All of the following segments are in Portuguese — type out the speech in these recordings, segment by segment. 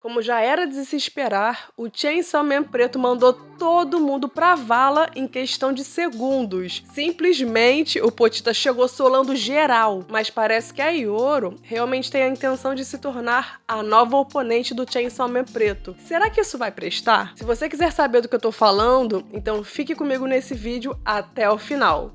Como já era de se esperar, o Chainsaw Man preto mandou todo mundo pra vala em questão de segundos. Simplesmente, o Potita chegou solando geral, mas parece que a Yoro realmente tem a intenção de se tornar a nova oponente do Chainsaw Man preto. Será que isso vai prestar? Se você quiser saber do que eu tô falando, então fique comigo nesse vídeo até o final.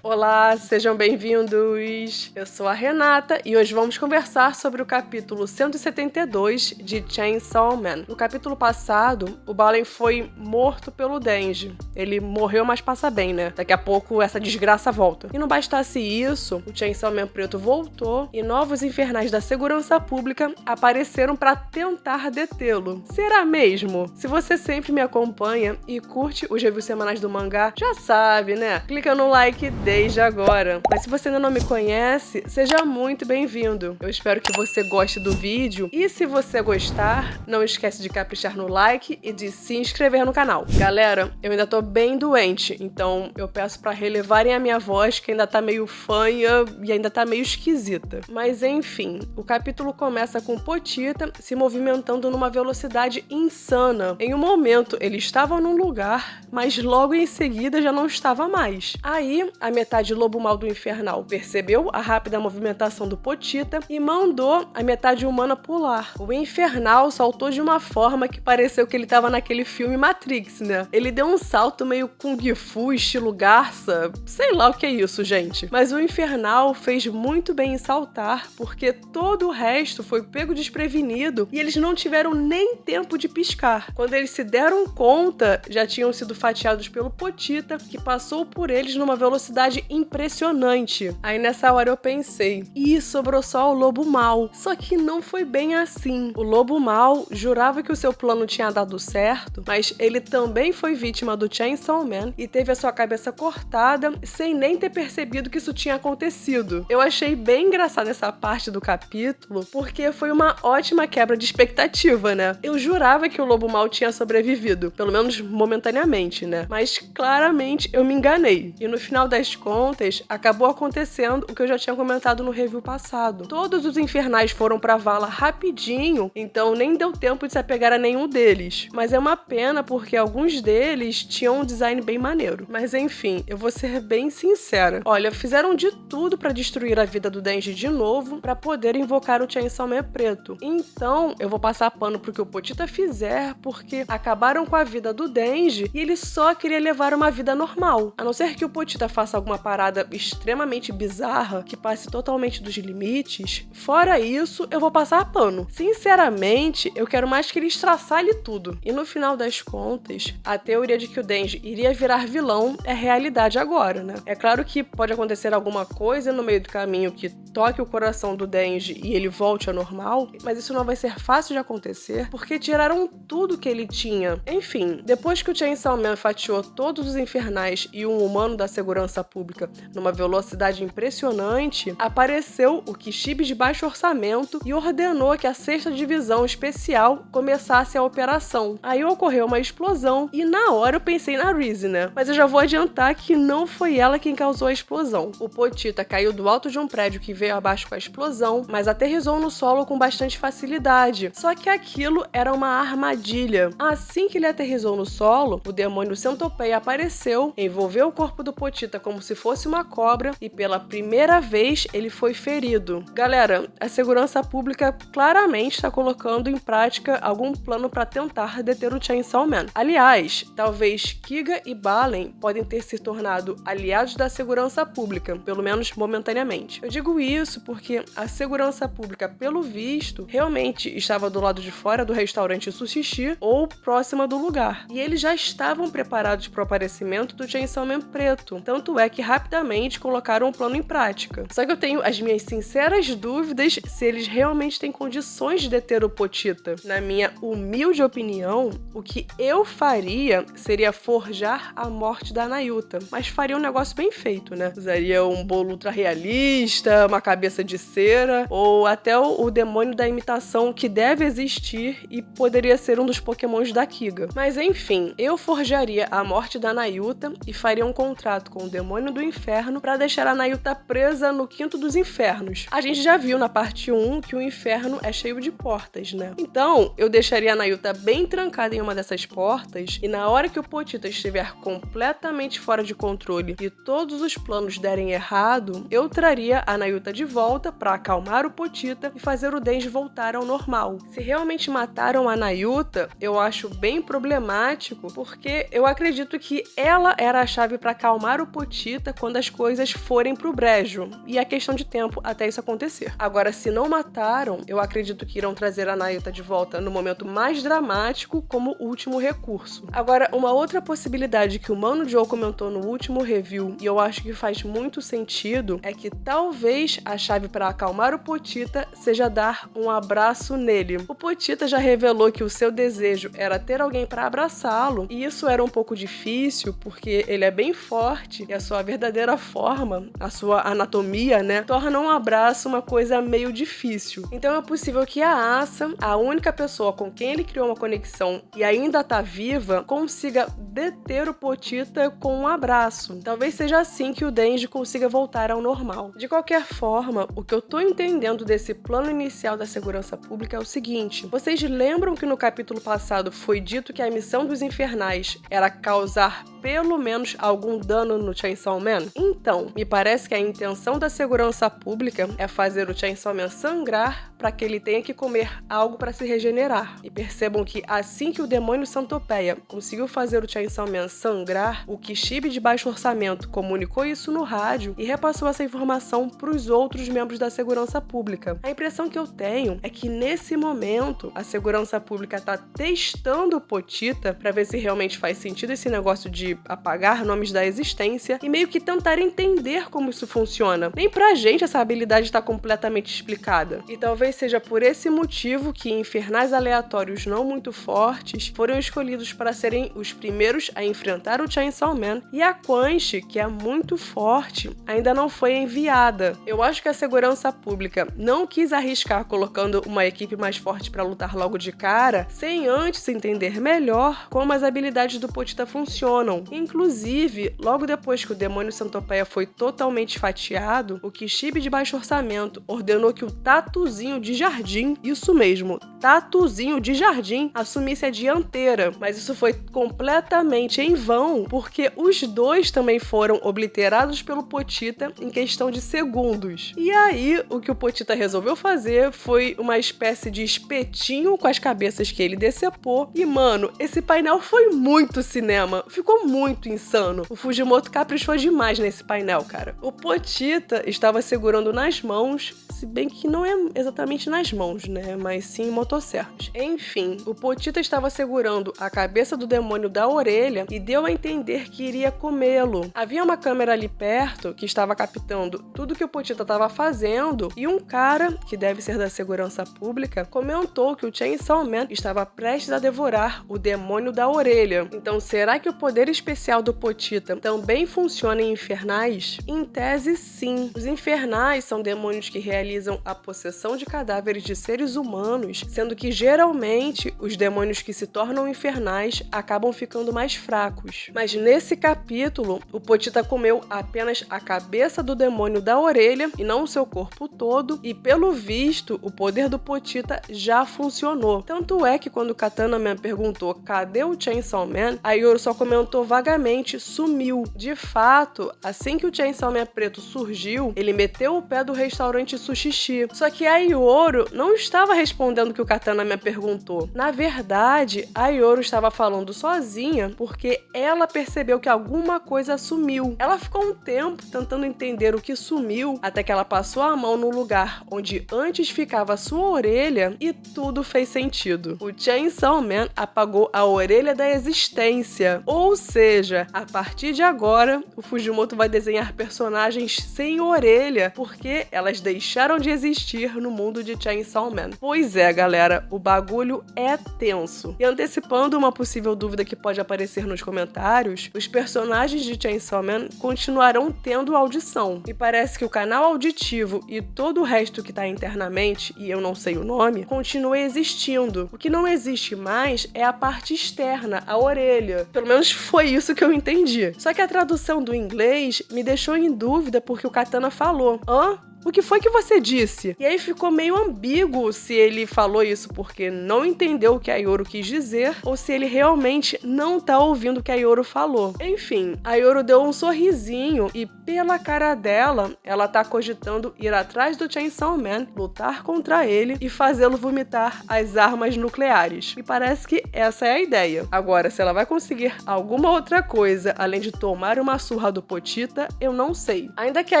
Olá, sejam bem-vindos! Eu sou a Renata e hoje vamos conversar sobre o capítulo 172 de Chainsaw Man. No capítulo passado, o Balen foi morto pelo Denji. Ele morreu, mas passa bem, né? Daqui a pouco essa desgraça volta. E não bastasse isso, o Chainsaw Man preto voltou e novos infernais da segurança pública apareceram para tentar detê-lo. Será mesmo? Se você sempre me acompanha e curte os reviews semanais do mangá, já sabe, né? Clica no like desde agora. Mas se você ainda não me conhece, seja muito bem-vindo. Eu espero que você goste do vídeo e se você gostar, não esquece de caprichar no like e de se inscrever no canal. Galera, eu ainda tô bem doente, então eu peço pra relevarem a minha voz, que ainda tá meio fanha e ainda tá meio esquisita. Mas enfim, o capítulo começa com Potita se movimentando numa velocidade insana. Em um momento, ele estava num lugar, mas logo em seguida já não estava mais. Aí, a metade lobo mal do infernal percebeu a rápida movimentação do Potita e mandou a metade humana pular. O infernal saltou de uma forma que pareceu que ele estava naquele filme Matrix, né? Ele deu um salto meio Kung Fu, estilo garça, sei lá o que é isso, gente. Mas o infernal fez muito bem em saltar, porque todo o resto foi pego desprevenido e eles não tiveram nem tempo de piscar. Quando eles se deram conta, já tinham sido fatiados pelo Potita, que passou por eles numa velocidade impressionante. Aí nessa hora eu pensei, ih, sobrou só o lobo mau. Só que não foi bem assim. O lobo mau jurava que o seu plano tinha dado certo, mas ele também foi vítima do Chainsaw Man e teve a sua cabeça cortada sem nem ter percebido que isso tinha acontecido. Eu achei bem engraçada essa parte do capítulo, porque foi uma ótima quebra de expectativa, né? Eu jurava que o lobo mau tinha sobrevivido, pelo menos momentaneamente, né? Mas claramente eu me enganei. E no final das contas, acabou acontecendo o que eu já tinha comentado no review passado. Todos os infernais foram pra vala rapidinho, então nem deu tempo de se apegar a nenhum deles. Mas é uma pena porque alguns deles tinham um design bem maneiro. Mas enfim, eu vou ser bem sincera. Olha, fizeram de tudo pra destruir a vida do Denji de novo, pra poder invocar o Chainsaw Man preto. Então, eu vou passar pano pro que o Potita fizer, porque acabaram com a vida do Denji e ele só queria levar uma vida normal. A não ser que o Potita faça alguma parada extremamente bizarra, que passe totalmente dos limites, fora isso, eu vou passar pano. Sinceramente, eu quero mais que ele estraçalhe tudo. E no final das contas, a teoria de que o Denji iria virar vilão é realidade agora, né? É claro que pode acontecer alguma coisa no meio do caminho que toque o coração do Denji e ele volte ao normal, mas isso não vai ser fácil de acontecer, porque tiraram tudo que ele tinha. Enfim, depois que o Chainsaw Man fatiou todos os infernais e um humano da segurança pública numa velocidade impressionante, apareceu o Kishibe de baixo orçamento e ordenou que a 6ª Divisão Especial começasse a operação. Aí ocorreu uma explosão e na hora eu pensei na Reese, né? Mas eu já vou adiantar que não foi ela quem causou a explosão. O Potita caiu do alto de um prédio que veio abaixo com a explosão, mas aterrissou no solo com bastante facilidade. Só que aquilo era uma armadilha. Assim que ele aterrissou no solo, o demônio Centopeia apareceu, envolveu o corpo do Potita como se fosse uma cobra e pela primeira vez ele foi ferido. Galera, a segurança pública claramente está colocando em prática algum plano para tentar deter o Chainsaw Man. Aliás, talvez Kiga e Balen podem ter se tornado aliados da segurança pública, pelo menos momentaneamente. Eu digo isso porque a segurança pública, pelo visto, realmente estava do lado de fora do restaurante Sushi ou próxima do lugar. E eles já estavam preparados para o aparecimento do Chainsaw Man preto. Tanto é que rapidamente colocaram o plano em prática. Só que eu tenho as minhas sinceras dúvidas se eles realmente têm condições de deter o Potita. Na minha humilde opinião, o que eu faria seria forjar a morte da Nayuta. Mas faria um negócio bem feito, né? Usaria um bolo ultra realista, uma cabeça de cera, ou até o demônio da imitação que deve existir e poderia ser um dos pokémons da Kiga. Mas enfim, eu forjaria a morte da Nayuta e faria um contrato com o demônio demônio do inferno para deixar a Nayuta presa no quinto dos infernos. A gente já viu na parte 1 que o inferno é cheio de portas, né? Então, eu deixaria a Nayuta bem trancada em uma dessas portas e na hora que o Pochita estiver completamente fora de controle e todos os planos derem errado, eu traria a Nayuta de volta para acalmar o Pochita e fazer o Denji voltar ao normal. Se realmente mataram a Nayuta, eu acho bem problemático, porque eu acredito que ela era a chave para acalmar o Pochita quando as coisas forem pro brejo, e é questão de tempo até isso acontecer. Agora, se não mataram, eu acredito que irão trazer a Nayuta de volta no momento mais dramático como último recurso. Agora, uma outra possibilidade que o Mano Joe comentou no último review, e eu acho que faz muito sentido, é que talvez a chave para acalmar o Pochita seja dar um abraço nele. O Pochita já revelou que o seu desejo era ter alguém para abraçá-lo, e isso era um pouco difícil porque ele é bem forte e a sua verdadeira forma, a sua anatomia, né, torna um abraço uma coisa meio difícil. Então é possível que a Asa, a única pessoa com quem ele criou uma conexão e ainda tá viva, consiga deter o Pochita com um abraço. Talvez seja assim que o Denji consiga voltar ao normal. De qualquer forma, o que eu tô entendendo desse plano inicial da segurança pública é o seguinte: vocês lembram que no capítulo passado foi dito que a missão dos infernais era causar pelo menos algum dano no Chainsaw Man? Então, me parece que a intenção da segurança pública é fazer o Chainsaw Man sangrar para que ele tenha que comer algo para se regenerar. E percebam que assim que o demônio Centopeia conseguiu fazer o Chainsaw Man sangrar, o Kishibe de baixo orçamento comunicou isso no rádio e repassou essa informação para os outros membros da segurança pública. A impressão que eu tenho é que nesse momento a segurança pública está testando o Pochita para ver se realmente faz sentido esse negócio de apagar nomes da existência e meio que tentar entender como isso funciona. Nem pra gente essa habilidade está completamente explicada. E talvez seja por esse motivo que infernais aleatórios não muito fortes foram escolhidos para serem os primeiros a enfrentar o Chainsaw Man, e a Quanche, que é muito forte, ainda não foi enviada. Eu acho que a segurança pública não quis arriscar colocando uma equipe mais forte para lutar logo de cara, sem antes entender melhor como as habilidades do Pochita funcionam. Inclusive, logo depois que o demônio Centopeia foi totalmente fatiado, o Kishibe de baixo orçamento ordenou que o Tatuzinho de Jardim, isso mesmo, Tatuzinho de Jardim, assumisse a dianteira. Mas isso foi completamente em vão, porque os dois também foram obliterados pelo Pochita em questão de segundos. E aí, o que o Pochita resolveu fazer foi uma espécie de espetinho com as cabeças que ele decepou. E, mano, esse painel foi muito cinema. Ficou muito insano. O Fujimoto caprichou demais nesse painel, cara. O Pochita estava segurando nas mãos, se bem que não é exatamente nas mãos, né? Mas sim em motosserras. Enfim, o Pochita estava segurando a cabeça do demônio da orelha e deu a entender que iria comê-lo. Havia uma câmera ali perto que estava captando tudo que o Pochita estava fazendo e um cara, que deve ser da segurança pública, comentou que o Chainsaw Man estava prestes a devorar o demônio da orelha. Então, será que o poder especial do Pochita também funciona em infernais? Em tese, sim. Os infernais são demônios que realizam a possessão de cadáveres de seres humanos, sendo que geralmente os demônios que se tornam infernais acabam ficando mais fracos. Mas nesse capítulo, o Pochita comeu apenas a cabeça do demônio da orelha e não o seu corpo todo, e pelo visto, o poder do Pochita já funcionou. Tanto é que quando o Katana Man perguntou cadê o Chainsaw Man, a Yoru só comentou vagamente, sumiu. De fato, assim que o Chainsaw Man preto surgiu, ele meteu o pé do restaurante Sushishi. Só que a Yoru não estava respondendo o que o Katana Man perguntou. Na verdade, a Yoru estava falando sozinha porque ela percebeu que alguma coisa sumiu. Ela ficou um tempo tentando entender o que sumiu, até que ela passou a mão no lugar onde antes ficava a sua orelha e tudo fez sentido. O Chainsaw Man apagou a orelha da existência. Ou seja, a partir de agora, o Fujimoto vai desenhar personagens sem orelha, porque elas deixaram deixaram de existir no mundo de Chainsaw Man. Pois é, galera, o bagulho é tenso. E antecipando uma possível dúvida que pode aparecer nos comentários, os personagens de Chainsaw Man continuarão tendo audição. E parece que o canal auditivo e todo o resto que tá internamente, e eu não sei o nome, continua existindo. O que não existe mais é a parte externa, a orelha. Pelo menos foi isso que eu entendi. Só que a tradução do inglês me deixou em dúvida porque o Katana falou: hã? O que foi que você disse? E aí ficou meio ambíguo se ele falou isso porque não entendeu o que a Yoru quis dizer ou se ele realmente não tá ouvindo o que a Yoru falou. Enfim, a Yoru deu um sorrisinho e pela cara dela, ela tá cogitando ir atrás do Chainsaw Man, lutar contra ele e fazê-lo vomitar as armas nucleares. E parece que essa é a ideia. Agora, se ela vai conseguir alguma outra coisa além de tomar uma surra do Pochita, eu não sei. Ainda que a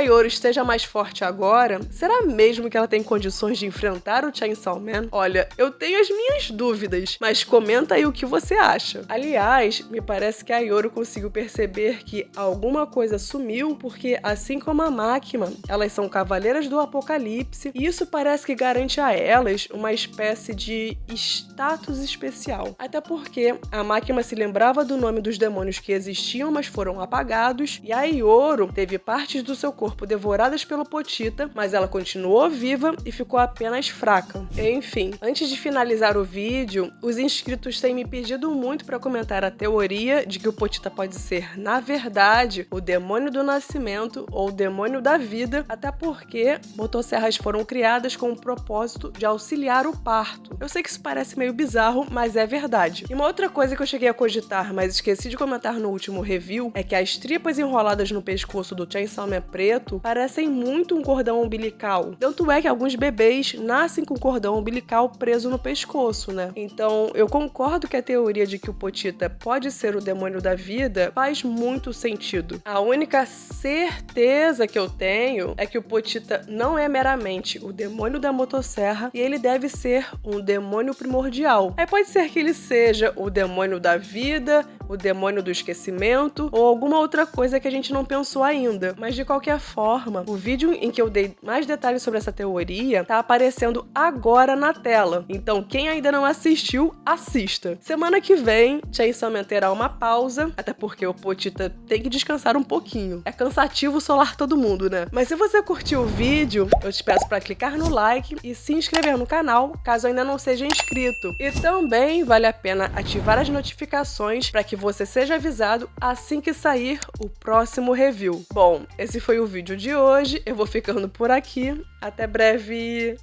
Yoru esteja mais forte agora, será mesmo que ela tem condições de enfrentar o Chainsaw Man? Olha, eu tenho as minhas dúvidas, mas comenta aí o que você acha. Aliás, me parece que a Yoru conseguiu perceber que alguma coisa sumiu, porque assim como a Makima, elas são cavaleiras do apocalipse, e isso parece que garante a elas uma espécie de status especial. Até porque a Makima se lembrava do nome dos demônios que existiam, mas foram apagados, e a Yoru teve partes do seu corpo devoradas pelo Pochita, mas ela continuou viva e ficou apenas fraca. Enfim, antes de finalizar o vídeo, os inscritos têm me pedido muito para comentar a teoria de que o Pochita pode ser, na verdade, o demônio do nascimento ou o demônio da vida, até porque motosserras foram criadas com o propósito de auxiliar o parto. Eu sei que isso parece meio bizarro, mas é verdade. E uma outra coisa que eu cheguei a cogitar, mas esqueci de comentar no último review, é que as tripas enroladas no pescoço do Chainsaw Man preto parecem muito um cordão umbilical. Tanto é que alguns bebês nascem com cordão umbilical preso no pescoço, né? Então, eu concordo que a teoria de que o Pochita pode ser o demônio da vida faz muito sentido. A única certeza que eu tenho é que o Pochita não é meramente o demônio da motosserra e ele deve ser um demônio primordial. Aí pode ser que ele seja o demônio da vida, o demônio do esquecimento ou alguma outra coisa que a gente não pensou ainda. Mas de qualquer forma, o vídeo em que eu dei mais detalhes sobre essa teoria tá aparecendo agora na tela. Então, quem ainda não assistiu, assista. Semana que vem, Chainsaw Man terá uma pausa, até porque o Pochita tem que descansar um pouquinho. É cansativo solar todo mundo, né? Mas se você curtiu o vídeo, eu te peço para clicar no like e se inscrever no canal, caso ainda não seja inscrito. E também vale a pena ativar as notificações para que você seja avisado assim que sair o próximo review. Bom, esse foi o vídeo de hoje. Eu vou ficando por aqui. Até breve!